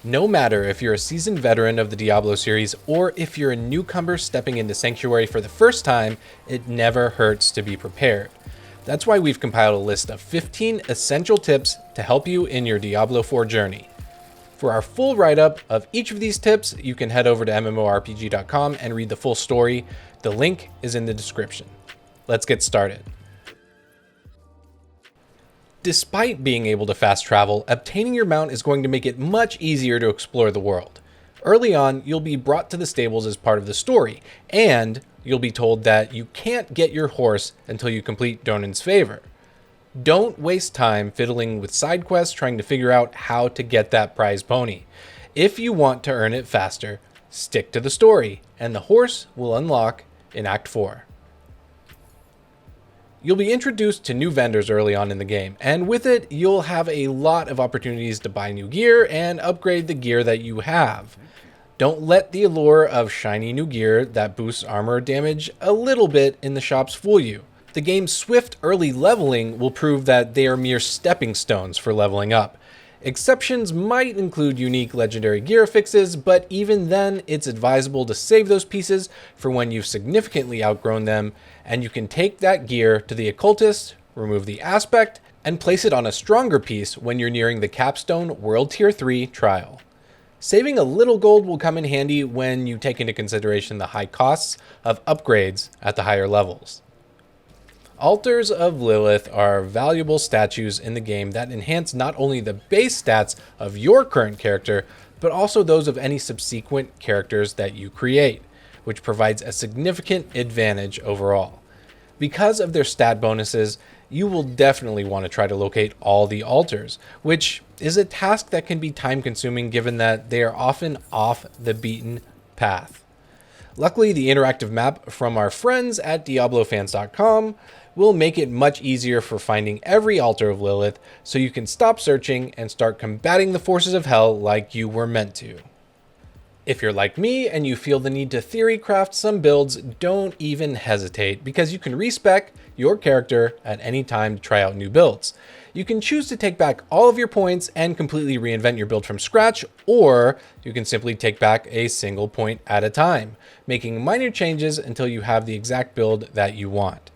No matter if you're a seasoned veteran of the Diablo series or if you're a newcomer stepping into Sanctuary for the first time, it never hurts to be prepared. That's why we've compiled a list of 15 essential tips to help you in your Diablo 4 journey. For our full write-up of each of these tips, you can head over to mmorpg.com and read the full story. The link is in the description. Let's get started. Despite being able to fast travel, obtaining your mount is going to make it much easier to explore the world. Early on, you'll be brought to the stables as part of the story, and you'll be told that you can't get your horse until you complete Donan's favor. Don't waste time fiddling with side quests trying to figure out how to get that prize pony. If you want to earn it faster, stick to the story, and the horse will unlock in Act 4. You'll be introduced to new vendors early on in the game, and with it, you'll have a lot of opportunities to buy new gear and upgrade the gear that you have. Don't let the allure of shiny new gear that boosts armor damage a little bit in the shops fool you. The game's swift early leveling will prove that they are mere stepping stones for leveling up. Exceptions might include unique legendary gear fixes, but even then, it's advisable to save those pieces for when you've significantly outgrown them, and you can take that gear to the occultist, remove the aspect, and place it on a stronger piece when you're nearing the capstone World Tier 3 trial. Saving a little gold will come in handy when you take into consideration the high costs of upgrades at the higher levels. Altars of Lilith are valuable statues in the game that enhance not only the base stats of your current character, but also those of any subsequent characters that you create, which provides a significant advantage overall. Because of their stat bonuses, you will definitely want to try to locate all the altars, which is a task that can be time-consuming given that they are often off the beaten path. Luckily, the interactive map from our friends at DiabloFans.com will make it much easier for finding every altar of Lilith, so you can stop searching and start combating the forces of hell like you were meant to. If you're like me and you feel the need to theory craft some builds, don't even hesitate, because you can respec your character at any time to try out new builds. You can choose to take back all of your points and completely reinvent your build from scratch, or you can simply take back a single point at a time, making minor changes until you have the exact build that you want.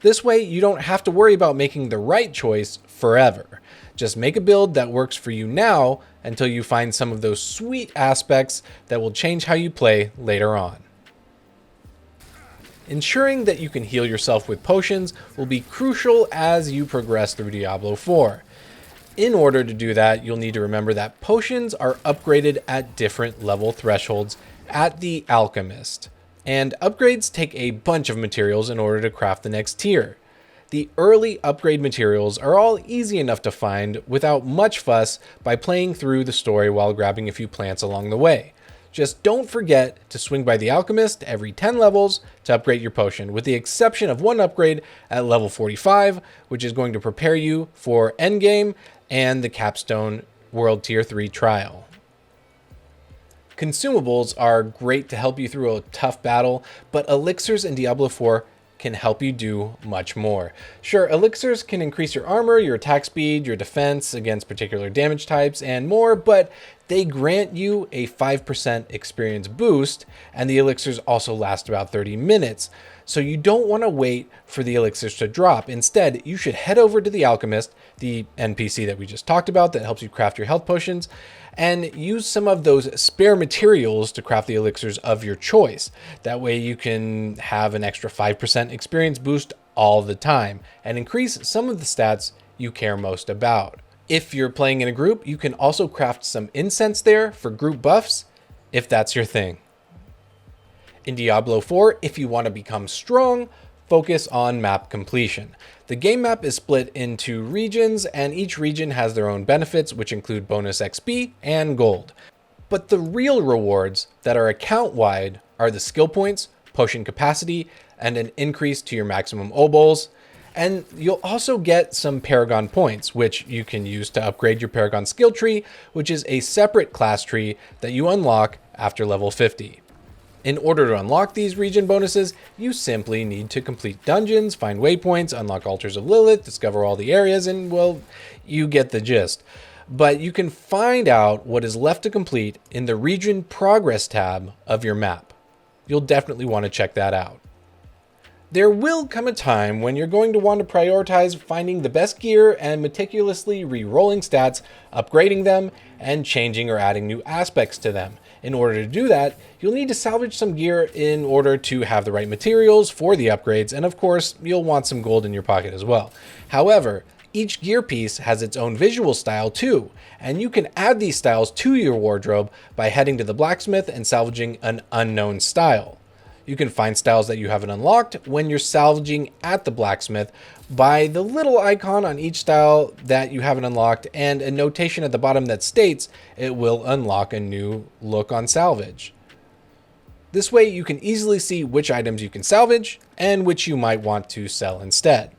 This way, you don't have to worry about making the right choice forever. Just make a build that works for you now until you find some of those sweet aspects that will change how you play later on. Ensuring that you can heal yourself with potions will be crucial as you progress through Diablo 4. In order to do that, you'll need to remember that potions are upgraded at different level thresholds at the Alchemist, and upgrades take a bunch of materials in order to craft the next tier. The early upgrade materials are all easy enough to find without much fuss by playing through the story while grabbing a few plants along the way. Just don't forget to swing by the Alchemist every 10 levels to upgrade your potion, with the exception of one upgrade at level 45, which is going to prepare you for endgame and the capstone World Tier 3 trial. Consumables are great to help you through a tough battle, but elixirs in Diablo 4 can help you do much more. Sure, elixirs can increase your armor, your attack speed, your defense against particular damage types, and more, but they grant you a 5% experience boost, and the elixirs also last about 30 minutes. So you don't want to wait for the elixirs to drop. Instead, you should head over to the Alchemist, the NPC that we just talked about that helps you craft your health potions, and use some of those spare materials to craft the elixirs of your choice. That way you can have an extra 5% experience boost all the time and increase some of the stats you care most about. If you're playing in a group, you can also craft some incense there for group buffs, if that's your thing. In Diablo 4, if you want to become strong, focus on map completion. The game map is split into regions, and each region has their own benefits, which include bonus XP and gold. But the real rewards that are account-wide are the skill points, potion capacity, and an increase to your maximum obols. And you'll also get some Paragon points, which you can use to upgrade your Paragon skill tree, which is a separate class tree that you unlock after level 50. In order to unlock these region bonuses, you simply need to complete dungeons, find waypoints, unlock altars of Lilith, discover all the areas, and, well, you get the gist. but you can find out what is left to complete in the Region Progress tab of your map. You'll definitely want to check that out. There will come a time when you're going to want to prioritize finding the best gear and meticulously re-rolling stats, upgrading them, and changing or adding new aspects to them. In order to do that, you'll need to salvage some gear in order to have the right materials for the upgrades, and of course, you'll want some gold in your pocket as well. However, each gear piece has its own visual style too, and you can add these styles to your wardrobe by heading to the blacksmith and salvaging an unknown style. You can find styles that you haven't unlocked when you're salvaging at the blacksmith by the little icon on each style that you haven't unlocked and a notation at the bottom that states it will unlock a new look on salvage. This way you can easily see which items you can salvage and which you might want to sell instead.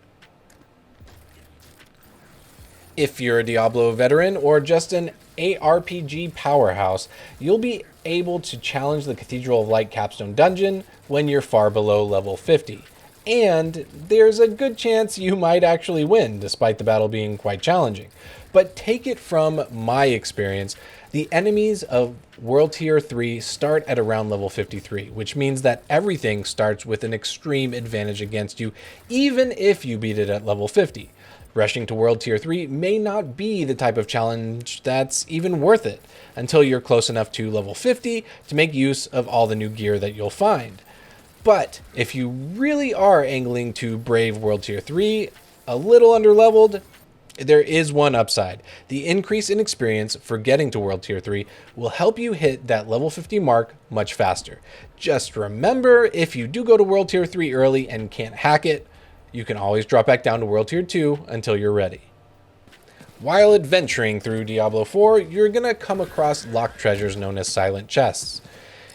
If you're a Diablo veteran or just an ARPG powerhouse, you'll be able to challenge the Cathedral of Light capstone dungeon when you're far below level 50. And there's a good chance you might actually win, despite the battle being quite challenging. But take it from my experience, the enemies of World Tier 3 start at around level 53, which means that everything starts with an extreme advantage against you, even if you beat it at level 50. Rushing to World Tier 3 may not be the type of challenge that's even worth it until you're close enough to level 50 to make use of all the new gear that you'll find. But if you really are angling to brave World Tier 3, a little underleveled, there is one upside. The increase in experience for getting to World Tier 3 will help you hit that level 50 mark much faster. Just remember, if you do go to World Tier 3 early and can't hack it, you can always drop back down to World Tier 2 until you're ready. While adventuring through Diablo 4, you're going to come across locked treasures known as silent chests.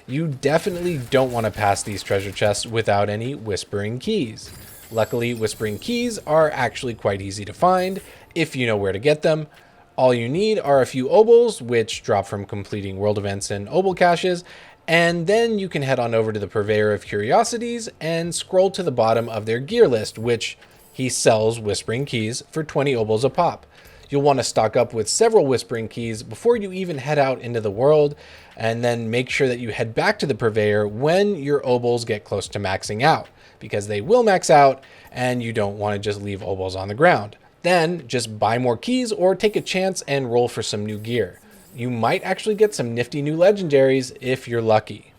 You definitely don't want to pass these treasure chests without any whispering keys. Luckily, whispering keys are actually quite easy to find if you know where to get them. All you need are a few obols, which drop from completing world events and obol caches, and then you can head on over to the Purveyor of Curiosities and scroll to the bottom of their gear list, which he sells whispering keys for 20 obols a pop. You'll want to stock up with several whispering keys before you even head out into the world, and then make sure that you head back to the Purveyor when your obols get close to maxing out, because they will max out and you don't want to just leave obols on the ground. Then just buy more keys or take a chance and roll for some new gear. You might actually get some nifty new legendaries if you're lucky.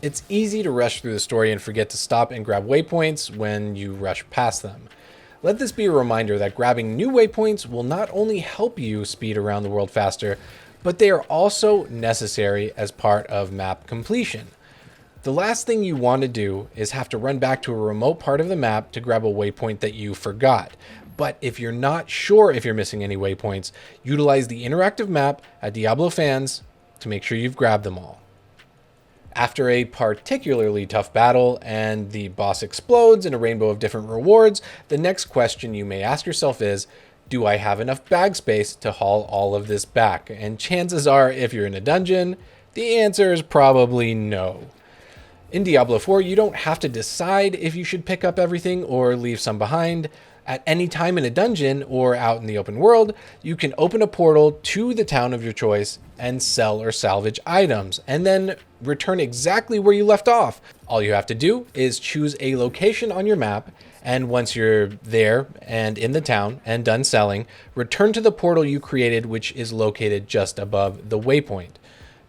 It's easy to rush through the story and forget to stop and grab waypoints when you rush past them. Let this be a reminder that grabbing new waypoints will not only help you speed around the world faster, but they are also necessary as part of map completion. The last thing you want to do is have to run back to a remote part of the map to grab a waypoint that you forgot. But if you're not sure if you're missing any waypoints, utilize the interactive map at Diablo Fans to make sure you've grabbed them all. After a particularly tough battle and the boss explodes in a rainbow of different rewards, the next question you may ask yourself is, do I have enough bag space to haul all of this back? And chances are, if you're in a dungeon, the answer is probably no. In Diablo 4, you don't have to decide if you should pick up everything or leave some behind. At any time in a dungeon or out in the open world, you can open a portal to the town of your choice and sell or salvage items, and then return exactly where you left off. All you have to do is choose a location on your map, and once you're there and in the town and done selling, return to the portal you created, which is located just above the waypoint.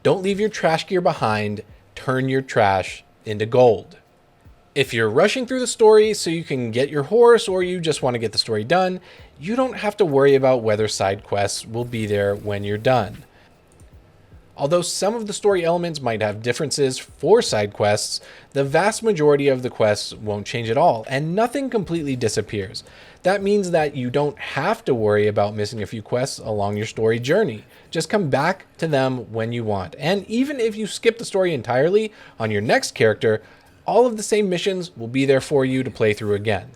Don't leave your trash gear behind. Turn your trash into gold. If you're rushing through the story so you can get your horse, or you just want to get the story done, you don't have to worry about whether side quests will be there when you're done. Although some of the story elements might have differences for side quests, the vast majority of the quests won't change at all, and nothing completely disappears. That means that you don't have to worry about missing a few quests along your story journey. Just come back to them when you want. And even if you skip the story entirely on your next character, all of the same missions will be there for you to play through again.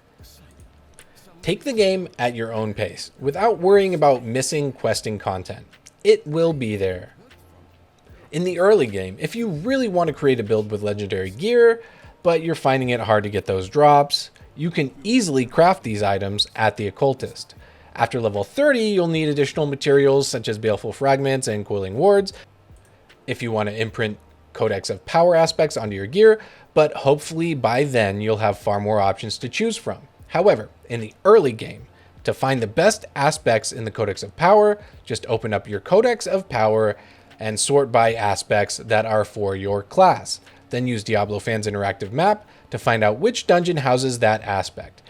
Take the game at your own pace, without worrying about missing questing content. It will be there. In the early game, if you really want to create a build with legendary gear, but you're finding it hard to get those drops, you can easily craft these items at the Occultist. After level 30, you'll need additional materials such as baleful fragments and coiling wards if you want to imprint Codex of Power aspects onto your gear, but hopefully by then you'll have far more options to choose from. However, in the early game, to find the best aspects in the Codex of Power, just open up your Codex of Power and sort by aspects that are for your class. Then use Diablo Fans Interactive Map to find out which dungeon houses that aspect.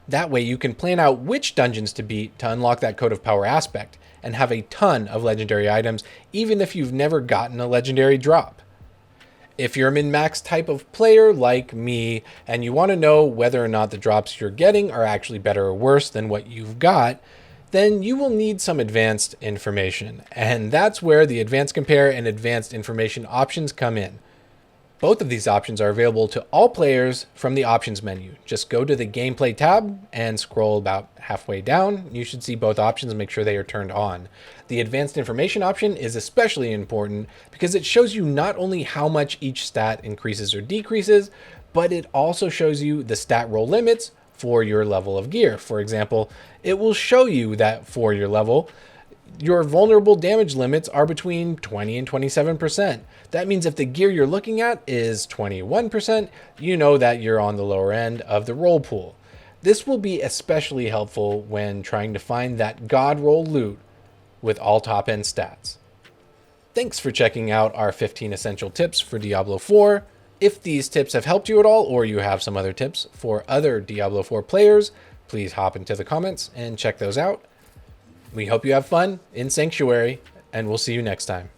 That way you can plan out which dungeons to beat to unlock that Code of Power aspect and have a ton of legendary items, even if you've never gotten a legendary drop. If you're a min-max type of player like me and you want to know whether or not the drops you're getting are actually better or worse than what you've got, then you will need some advanced information. And that's where the Advanced Compare and Advanced Information options come in. Both of these options are available to all players from the options menu. Just go to the gameplay tab and scroll about halfway down. You should see both options and make sure they are turned on. The advanced information option is especially important because it shows you not only how much each stat increases or decreases, but it also shows you the stat roll limits for your level of gear. For example, it will show you that for your level, your vulnerable damage limits are between 20 and 27%. That means if the gear you're looking at is 21%, you know that you're on the lower end of the roll pool. This will be especially helpful when trying to find that god roll loot with all top end stats. Thanks for checking out our 15 essential tips for Diablo 4. If these tips have helped you at all, or you have some other tips for other Diablo 4 players, please hop into the comments and check those out. We hope you have fun in Sanctuary, and we'll see you next time.